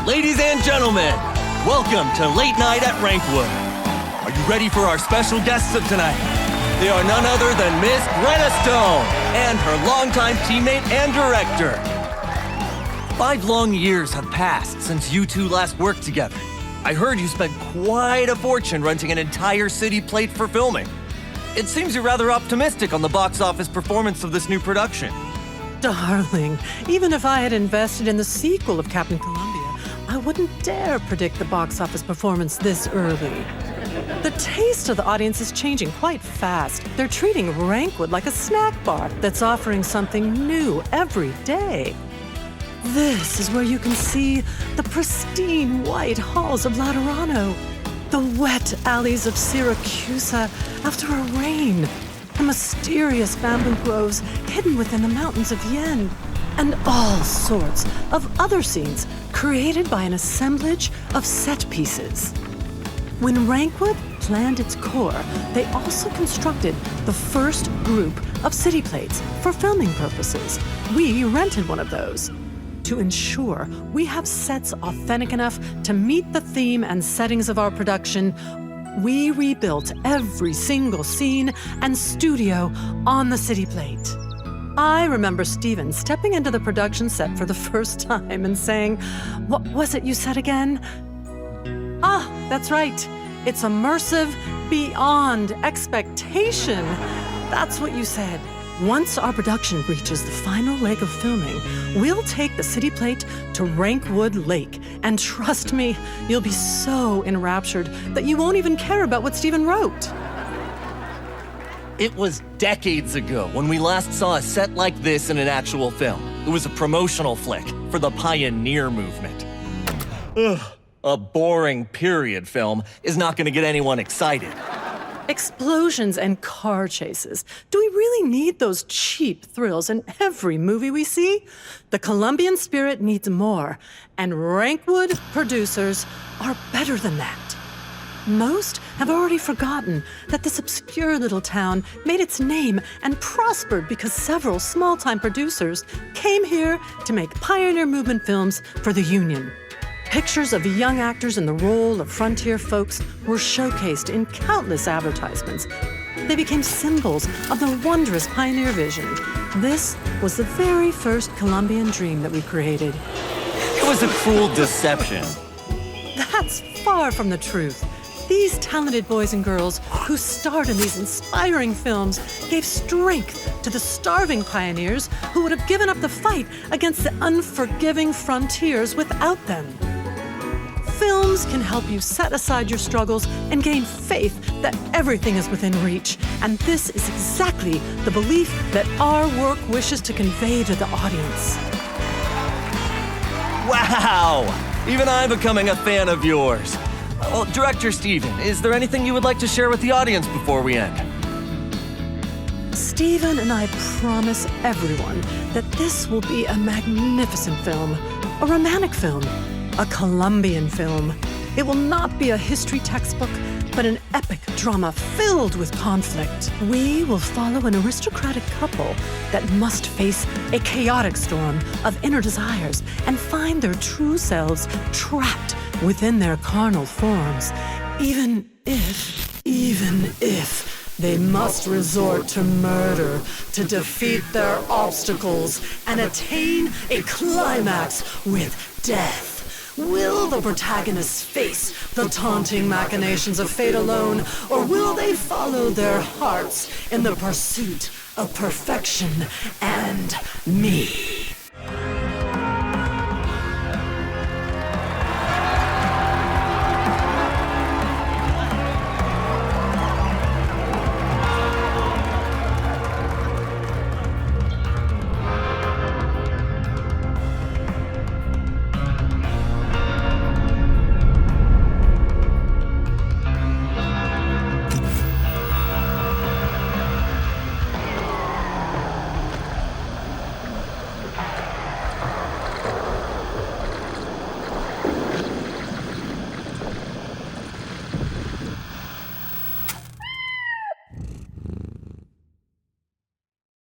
Ladies and gentlemen, welcome to Late Night at Wrank Wood. Are you ready for our special guests of tonight? They are none other than Miss Greta Stone and her longtime teammate and director. 5 long years have passed since you two last worked together. I heard you spent quite a fortune renting an entire city plate for filming. It seems you're rather optimistic on the box office performance of this new production. Darling, even if I had invested in the sequel of Captain Columbia, I wouldn't dare predict the box office performance this early. The taste of the audience is changing quite fast. They're treating Wrank Wood like a snack bar that's offering something new every day. This is where you can see the pristine white halls of Laterano, the wet alleys of Syracuse after a rain, the mysterious bamboo groves hidden within the mountains of Yen, and all sorts of other scenes created by an assemblage of set pieces. When Wrank Wood planned its core, they also constructed the first group of city plates for filming purposes. We rented one of those. To ensure we have sets authentic enough to meet the theme and settings of our production, we rebuilt every single scene and studio on the city plate. I remember Steven stepping into the production set for the first time and saying, "What was it you said again?" Ah, that's right. It's immersive beyond expectation. That's what you said. Once our production reaches the final leg of filming, we'll take the city plate to Wrank Wood Lake. And trust me, you'll be so enraptured that you won't even care about what Steven wrote. It was decades ago when we last saw a set like this in an actual film. It was a promotional flick for the Pioneer movement. Ugh, a boring period film is not going to get anyone excited. Explosions and car chases. Do we really need those cheap thrills in every movie we see? The Columbian spirit needs more, and Wrank Wood producers are better than that. Most have already forgotten that this obscure little town made its name and prospered because several small-time producers came here to make pioneer movement films for the Union. Pictures of young actors in the role of frontier folks were showcased in countless advertisements. They became symbols of the wondrous pioneer vision. This was the very first Columbian dream that we created. It was a cruel deception. That's far from the truth. These talented boys and girls who starred in these inspiring films gave strength to the starving pioneers who would have given up the fight against the unforgiving frontiers without them. Films can help you set aside your struggles and gain faith that everything is within reach. And this is exactly the belief that our work wishes to convey to the audience. Wow! Even I'm becoming a fan of yours. Well, Director Steven, is there anything you would like to share with the audience before we end? Steven and I promise everyone that this will be a magnificent film, a romantic film, a Columbian film. It will not be a history textbook, but an epic drama filled with conflict. We will follow an aristocratic couple that must face a chaotic storm of inner desires and find their true selves trapped within their carnal forms, even if they must resort to murder to defeat their obstacles and attain a climax with death. Will the protagonists face the taunting machinations of fate alone, or will they follow their hearts in the pursuit of perfection and me?